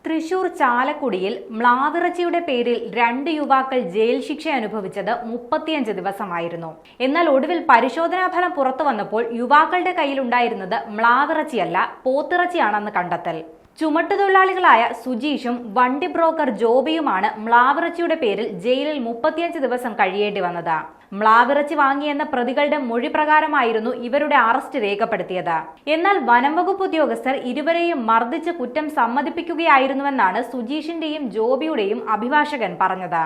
തൃശൂർ ചാലക്കുടിയിൽ മ്ലാവിറച്ചിയുടെ പേരിൽ 2 യുവാക്കൾ ജയിൽ ശിക്ഷ അനുഭവിച്ചത് 35 ദിവസമായിരുന്നു. എന്നാൽ ഒടുവിൽ പരിശോധനാഫലം പുറത്തു വന്നപ്പോൾ യുവാക്കളുടെ കയ്യിലുണ്ടായിരുന്നത് മ്ലാവിറച്ചിയല്ല, പോത്തിറച്ചിയാണെന്ന് കണ്ടെത്തൽ. ചുമട്ടുതൊഴിലാളികളായ സുജീഷും വണ്ടി ബ്രോക്കർ ജോബിയുമാണ് മ്ലാവിറച്ചിയുടെ പേരിൽ ജയിലിൽ 35 ദിവസം കഴിയേണ്ടി വന്നത്. മ്ലാവിറച്ചി വാങ്ങിയെന്ന പ്രതികളുടെ മൊഴി പ്രകാരമായിരുന്നു ഇവരുടെ അറസ്റ്റ് രേഖപ്പെടുത്തിയത്. എന്നാൽ വനംവകുപ്പ് ഉദ്യോഗസ്ഥർ ഇരുവരെയും മർദ്ദിച്ച് കുറ്റം സമ്മതിപ്പിക്കുകയായിരുന്നുവെന്നാണ് സുജീഷിന്റെയും ജോബിയുടെയും അഭിഭാഷകൻ പറഞ്ഞത്.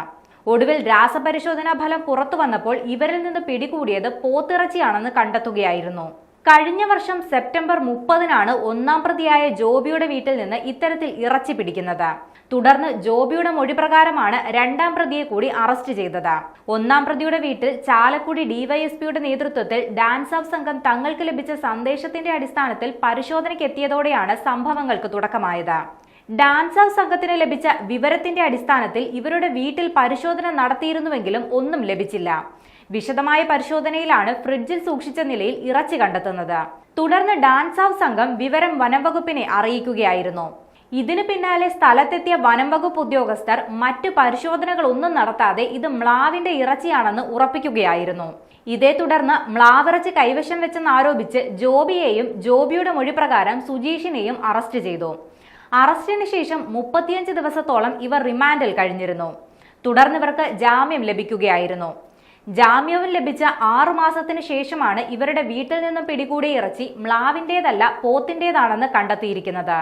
ഒടുവിൽ രാസപരിശോധനാ ഫലം പുറത്തു വന്നപ്പോൾ ഇവരിൽ നിന്ന് പിടികൂടിയത് പോത്തിറച്ചിയാണെന്ന് കണ്ടെത്തുകയായിരുന്നു. കഴിഞ്ഞ വർഷം സെപ്റ്റംബർ 30-നാണ് ഒന്നാം പ്രതിയായ ജോബിയുടെ വീട്ടിൽ നിന്ന് ഇത്തരത്തിൽ ഇറച്ചി പിടിക്കുന്നത്. തുടർന്ന് ജോബിയുടെ മൊഴി പ്രകാരമാണ് രണ്ടാം പ്രതിയെ കൂടി അറസ്റ്റ് ചെയ്തത്. ഒന്നാം പ്രതിയുടെ വീട്ടിൽ ചാലക്കുടി ഡിവൈഎസ്പിയുടെ നേതൃത്വത്തിൽ ഡാൻസ് ഓഫ് സംഘം തങ്ങൾക്ക് ലഭിച്ച സന്ദേശത്തിന്റെ അടിസ്ഥാനത്തിൽ പരിശോധനയ്ക്ക് എത്തിയതോടെയാണ് സംഭവങ്ങൾക്ക് തുടക്കമായത്. ഡാൻസ് ഓഫ് സംഘത്തിന് ലഭിച്ച വിവരത്തിന്റെ അടിസ്ഥാനത്തിൽ ഇവരുടെ വീട്ടിൽ പരിശോധന നടത്തിയിരുന്നുവെങ്കിലും ഒന്നും ലഭിച്ചില്ല. വിശദമായ പരിശോധനയിലാണ് ഫ്രിഡ്ജിൽ സൂക്ഷിച്ച നിലയിൽ ഇറച്ചി കണ്ടെത്തുന്നത്. തുടർന്ന് ഡാൻസ് ഓഫ് സംഘം വിവരം വനംവകുപ്പിനെ അറിയിക്കുകയായിരുന്നു. ഇതിനു പിന്നാലെ സ്ഥലത്തെത്തിയ വനംവകുപ്പ് ഉദ്യോഗസ്ഥർ മറ്റു പരിശോധനകളൊന്നും നടത്താതെ ഇത് മ്ലാവിന്റെ ഇറച്ചിയാണെന്ന് ഉറപ്പിക്കുകയായിരുന്നു. ഇതേ തുടർന്ന് മ്ലാവിറച്ചി കൈവശം വെച്ചെന്നാരോപിച്ച് ജോബിയെയും ജോബിയുടെ മൊഴി പ്രകാരം സുജീഷിനെയും അറസ്റ്റ് ചെയ്തു. അറസ്റ്റിന് ശേഷം 35 ദിവസത്തോളം ഇവർ റിമാൻഡിൽ കഴിഞ്ഞിരുന്നു. തുടർന്ന് ഇവർക്ക് ജാമ്യം ലഭിക്കുകയായിരുന്നു. ജാമ്യവും ലഭിച്ച 6 മാസത്തിന് ശേഷമാണ് ഇവരുടെ വീട്ടിൽ നിന്നും പിടികൂടിയ ഇറച്ചി മ്ലാവിന്റേതല്ല, പോത്തിന്റേതാണെന്ന് കണ്ടെത്തിയിരിക്കുന്നത്.